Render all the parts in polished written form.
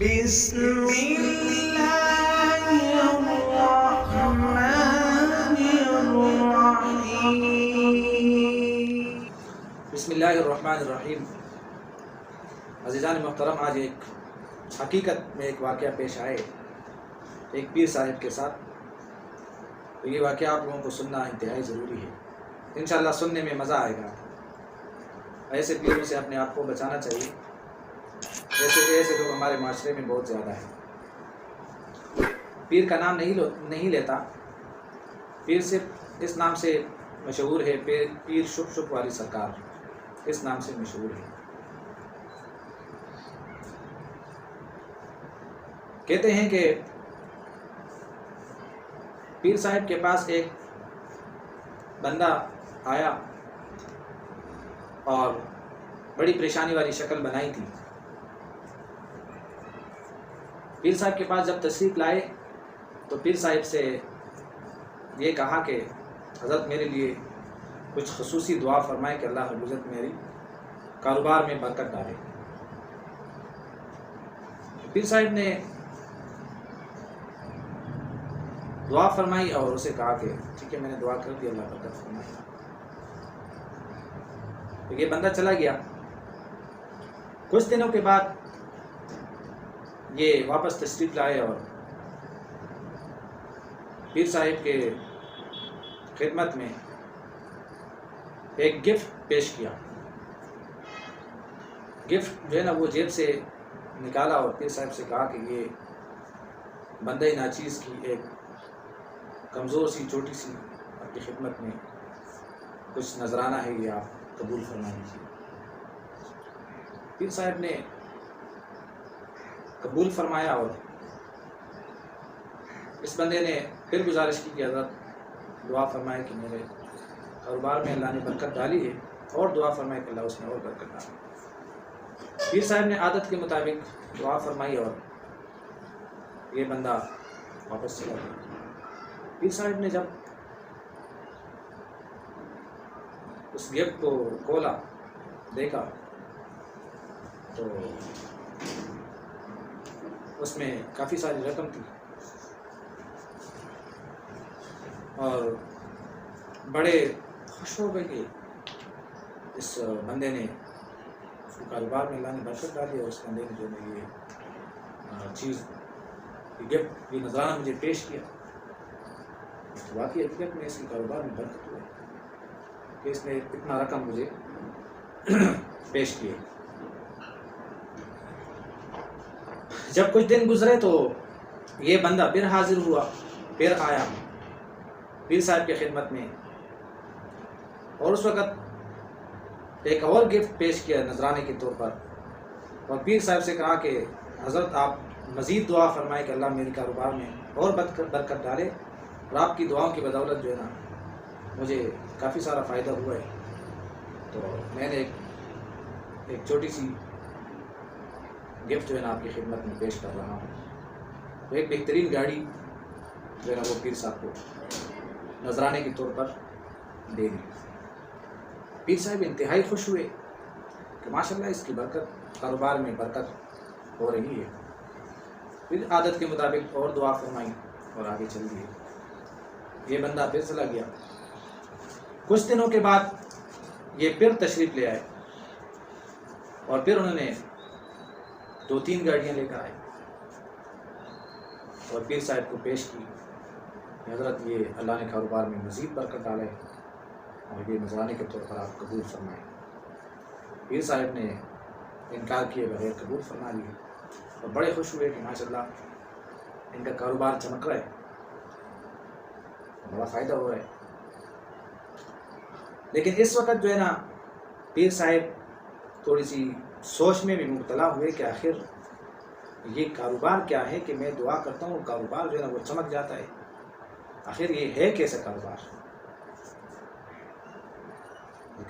بسم اللہ الرحمن الرحیم۔ بسم اللہ الرحمن الرحیم۔ عزیزان محترم، آج ایک حقیقت میں ایک واقعہ پیش آئے ایک پیر صاحب کے ساتھ، تو یہ واقعہ آپ لوگوں کو سننا انتہائی ضروری ہے۔ انشاءاللہ سننے میں مزہ آئے گا۔ ایسے پیروں سے اپنے آپ کو بچانا چاہیے، ایسے لوگ ہمارے معاشرے میں بہت زیادہ ہیں۔ پیر کا نام نہیں لیتا، پیر صرف اس نام سے مشہور ہے، پیر شپ شپ والی سرکار اس نام سے مشہور ہے۔ کہتے ہیں کہ پیر صاحب کے پاس ایک بندہ آیا اور بڑی پریشانی والی شکل بنائی تھی۔ پیر صاحب کے پاس جب تشریف لائے تو پیر صاحب سے یہ کہا کہ حضرت میرے لیے کچھ خصوصی دعا فرمائے کہ اللہ رب العزت میری کاروبار میں برکت ڈالے۔ پیر صاحب نے دعا فرمائی اور اسے کہا کہ ٹھیک ہے، میں نے دعا کر دی، اللہ برکت فرمائے۔ تو یہ بندہ چلا گیا۔ کچھ دنوں کے بعد یہ واپس تشریف لائے اور پیر صاحب کے خدمت میں ایک گفٹ پیش کیا۔ گفٹ جو ہے نا وہ جیب سے نکالا اور پیر صاحب سے کہا کہ یہ بندہ ناچیز کی ایک کمزور سی چھوٹی سی آپ کی خدمت میں کچھ نذرانہ ہے، یہ آپ قبول فرما لیجیے۔ پیر صاحب نے قبول فرمایا اور اس بندے نے پھر گزارش کی کہ حضرت دعا فرمائے کہ میرے کاروبار میں اللہ نے برکت ڈالی ہے، اور دعا فرمائے کہ اللہ اس میں اور برکت ڈالے۔ پیر صاحب نے عادت کے مطابق دعا فرمائی اور یہ بندہ واپس چلا گیا۔ پیر صاحب نے جب اس گفٹ کو کھولا دیکھا تو اس میں کافی ساری رقم تھی اور بڑے خوش ہو گئے کہ اس بندے نے اس کے کاروبار میں اللہ نے برکت ڈالی اور اس بندے نے جو ہے یہ چیز یہ گفٹ یہ نذرانہ مجھے پیش کیا۔ واقعی حقیقت میں اس کے کاروبار میں برکت ہوئی کہ اس نے اتنا رقم مجھے پیش کیے۔ جب کچھ دن گزرے تو یہ بندہ پھر حاضر ہوا، پھر آیا پیر صاحب کی خدمت میں، اور اس وقت ایک اور گفٹ پیش کیا نذرانے کے طور پر، اور پیر صاحب سے کہا کہ حضرت آپ مزید دعا فرمائے کہ اللہ میری کاروبار میں اور برکت ڈالے، اور آپ کی دعاؤں کی بدولت جو ہے نا مجھے کافی سارا فائدہ ہوا ہے۔ تو میں نے ایک چھوٹی سی گفٹ جو ہے نا آپ کی خدمت میں پیش کر رہا ہوں۔ تو ایک بہترین گاڑی جو ہے نا وہ پیر صاحب کو نذرانے کے طور پر دے دی۔ پیر صاحب انتہائی خوش ہوئے کہ ماشاءاللہ اس کی برکت، کاروبار میں برکت ہو رہی ہے۔ پھر عادت کے مطابق اور دعا فرمائی اور آگے چل دیے۔ یہ بندہ پھر چلا گیا۔ کچھ دنوں کے بعد یہ پھر تشریف لے آئے اور پھر انہوں نے 2-3 گاڑیاں لے کر آئے اور پیر صاحب کو پیش کی کہ حضرت یہ اللہ نے کاروبار میں مزید برکت ڈالے اور یہ نذرانے کے طور پر آپ قبول فرمائیں۔ پیر صاحب نے انکار کیے بغیر قبول فرما لیے اور بڑے خوش ہوئے کہ ماشاءاللہ ان کا کاروبار چمک رہا ہے، بڑا فائدہ ہو رہا ہے۔ لیکن اس وقت جو ہے نا پیر صاحب تھوڑی سی سوچ میں بھی مبتلا ہوئے کہ آخر یہ کاروبار کیا ہے کہ میں دعا کرتا ہوں کاروبار جو ہے نا وہ چمک جاتا ہے، آخر یہ ہے کیسا کاروبار؟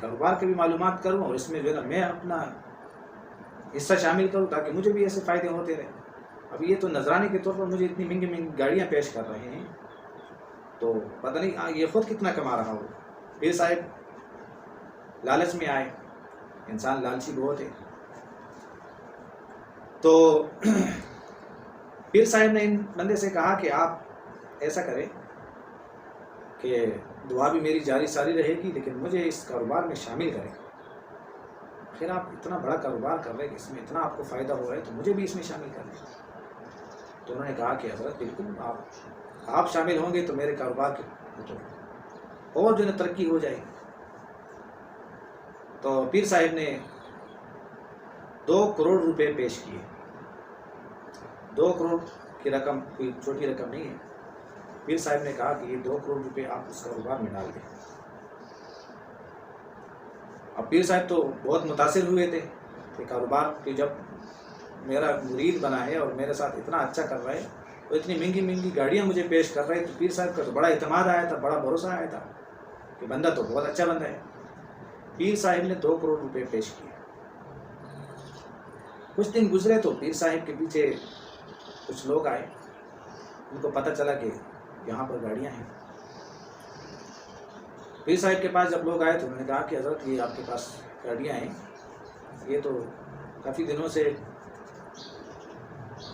کاروبار کی بھی معلومات کروں اور اس میں جو ہے نا میں اپنا حصہ شامل کروں تاکہ مجھے بھی ایسے فائدے ہوتے رہیں۔ اب یہ تو نذرانے کے طور پر مجھے اتنی مہنگی مہنگی گاڑیاں پیش کر رہے ہیں، تو پتہ نہیں یہ خود کتنا کما رہا ہو۔ پیر صاحب لالچ میں آئے، انسان لالچی بہت ہے، تو پیر صاحب نے ان بندے سے کہا کہ آپ ایسا کریں کہ دعا بھی میری جاری ساری رہے گی، لیکن مجھے اس کاروبار میں شامل کریں۔ پھر آپ اتنا بڑا کاروبار کر رہے ہیں کہ اس میں اتنا آپ کو فائدہ ہو رہا ہے، تو مجھے بھی اس میں شامل کر لیں۔ تو انہوں نے کہا کہ حضرت بالکل آپ شامل ہوں گے تو میرے کاروبار کی تو اور جو ہے ترقی ہو جائے گی۔ تو پیر صاحب نے 2 کروڑ روپے پیش کیے۔ 2 کروڑ کی رقم کوئی چھوٹی رقم نہیں ہے۔ پیر صاحب نے کہا کہ یہ 2 کروڑ روپے آپ اس کاروبار میں ڈال دیں۔ اب پیر صاحب تو بہت متاثر ہوئے تھے کہ کاروبار کہ جب میرا مرید بنا ہے اور میرے ساتھ اتنا اچھا کر رہا ہے، تو اتنی مہنگی مہنگی گاڑیاں مجھے پیش کر رہے ہیں، تو پیر صاحب کا تو بڑا اعتماد آیا تھا، بڑا بھروسہ آیا تھا کہ بندہ تو بہت اچھا بندہ ہے۔ پیر صاحب نے 2 کروڑ روپے پیش کیے۔ کچھ دن گزرے تو پیر صاحب کے پیچھے کچھ لوگ آئے، ان کو پتہ چلا کہ یہاں پر گاڑیاں ہیں۔ پیر صاحب کے پاس جب لوگ آئے تو انہوں نے کہا کہ حضرت یہ آپ کے پاس گاڑیاں ہیں، یہ تو کافی دنوں سے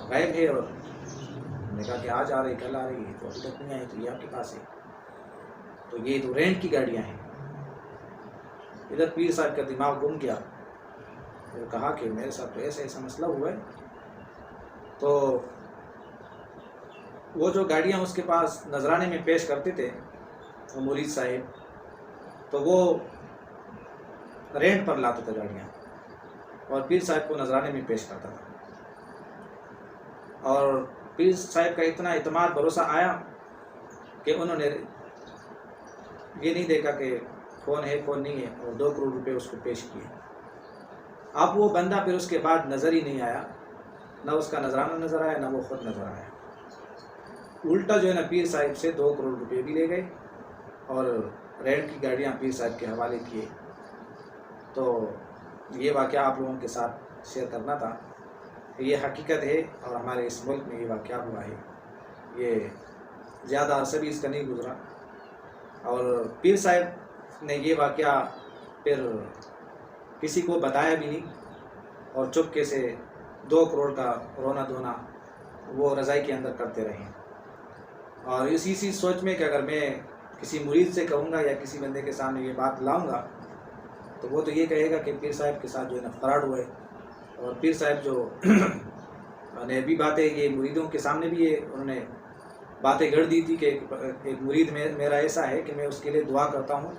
غائب ہے، اور انہوں نے کہا کہ آج آ رہی کل آ رہی ہے، تو ابھی تک نہیں آئی، تو یہ آپ کے پاس ہے، تو یہ تو رینٹ کی گاڑیاں ہیں۔ ادھر پیر صاحب کا دماغ گم گیا، وہ کہا کہ میرے ساتھ تو ایسا مسئلہ ہوا ہے۔ تو وہ جو گاڑیاں اس کے پاس نذرانے میں پیش کرتے تھے وہ مرید صاحب، تو وہ رینٹ پر لاتا تھا گاڑیاں، اور پیر صاحب کو نذرانے میں پیش کرتا تھا۔ اور پیر صاحب کا اتنا اعتماد بھروسہ آیا کہ انہوں نے یہ نہیں دیکھا کہ کون ہے کون نہیں ہے، اور 2 کروڑ روپے اس کو پیش کیے۔ اب وہ بندہ پھر اس کے بعد نظر ہی نہیں آیا، نہ اس کا نذرانہ نظر آیا، نہ وہ خود نظر آیا۔ الٹا جو ہے نا پیر صاحب سے 2 کروڑ روپے بھی لے گئے، اور رینٹ کی گاڑیاں پیر صاحب کے حوالے کیے۔ تو یہ واقعہ آپ لوگوں کے ساتھ شیئر کرنا تھا۔ یہ حقیقت ہے، اور ہمارے اس ملک میں یہ واقعہ ہوا ہے، یہ زیادہ عرصہ بھی اس کا نہیں گزرا۔ اور پیر صاحب نے یہ واقعہ پھر کسی کو بتایا بھی نہیں، اور چپکے سے 2 کروڑ کا رونا دھونا وہ رضائی کے اندر کرتے رہے۔ اور اسی سوچ میں کہ اگر میں کسی مرید سے کہوں گا یا کسی بندے کے سامنے یہ بات لاؤں گا تو وہ تو یہ کہے گا کہ پیر صاحب کے ساتھ جو ہے نا فراڈ ہوا ہے۔ اور پیر صاحب جو نے بھی باتیں یہ مریدوں کے سامنے بھی یہ انہوں نے باتیں گڑھ دی تھی کہ ایک مرید میرا ایسا ہے کہ میں اس کے لیے دعا کرتا ہوں،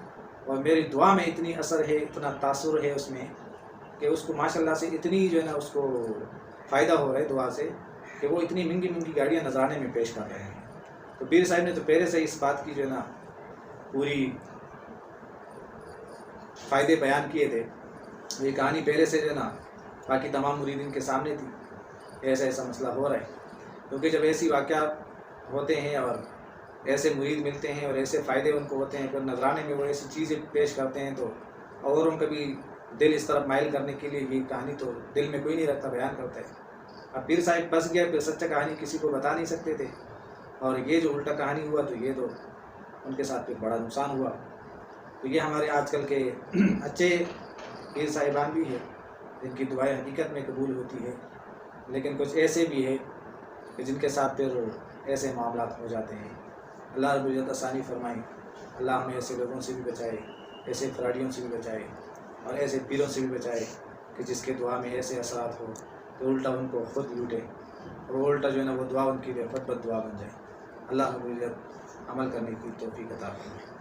اور میری دعا میں اتنی اثر ہے، اتنا تاثر ہے اس میں کہ اس کو ماشاءاللہ سے اتنی جو ہے نا اس کو فائدہ ہو رہا ہے دعا سے کہ وہ اتنی مہنگی گاڑیاں نذرانے میں پیش کر رہے ہیں۔ تو پیر صاحب نے تو پہلے سے اس بات کی جو ہے نا پوری فائدے بیان کیے تھے۔ یہ کہانی پہلے سے جو ہے نا باقی تمام مریدین کے سامنے تھی، ایسا مسئلہ ہو رہا ہے۔ کیونکہ جب ایسی واقعات ہوتے ہیں اور ایسے مرید ملتے ہیں اور ایسے فائدے ان کو ہوتے ہیں، پھر نذرانے میں وہ ایسی چیزیں پیش کرتے ہیں، تو اوروں کا بھی دل اس طرف مائل کرنے کے لیے یہ کہانی تو دل میں کوئی نہیں رکھتا، بیان کرتا ہے۔ اب پیر صاحب بس گیا، پھر سچا کہانی کسی کو بتا نہیں سکتے تھے، اور یہ جو الٹا کہانی ہوا تو یہ تو ان کے ساتھ پھر بڑا نقصان ہوا۔ تو یہ ہمارے آج کل کے اچھے پیر صاحبان بھی ہیں جن کی دعائیں حقیقت میں قبول ہوتی ہے، لیکن کچھ ایسے بھی ہیں کہ جن کے ساتھ پھر ایسے معاملات ہو جاتے ہیں۔ اللہ رب العزت آسانی فرمائے، اللہ ہمیں ایسے لوگوں سے بھی بچائے، ایسے فراڈیوں سے بھی بچائے، اور ایسے پیروں سے بھی بچائے کہ جس کے دعا میں ایسے اثرات ہو تو الٹا ان کو خود لوٹے، اور وہ الٹا جو ہے نا وہ دعا ان کے لیے بد دعا بن جائے۔ اللہ رب العزت عمل کرنے کی توفیق عطا فرمائے۔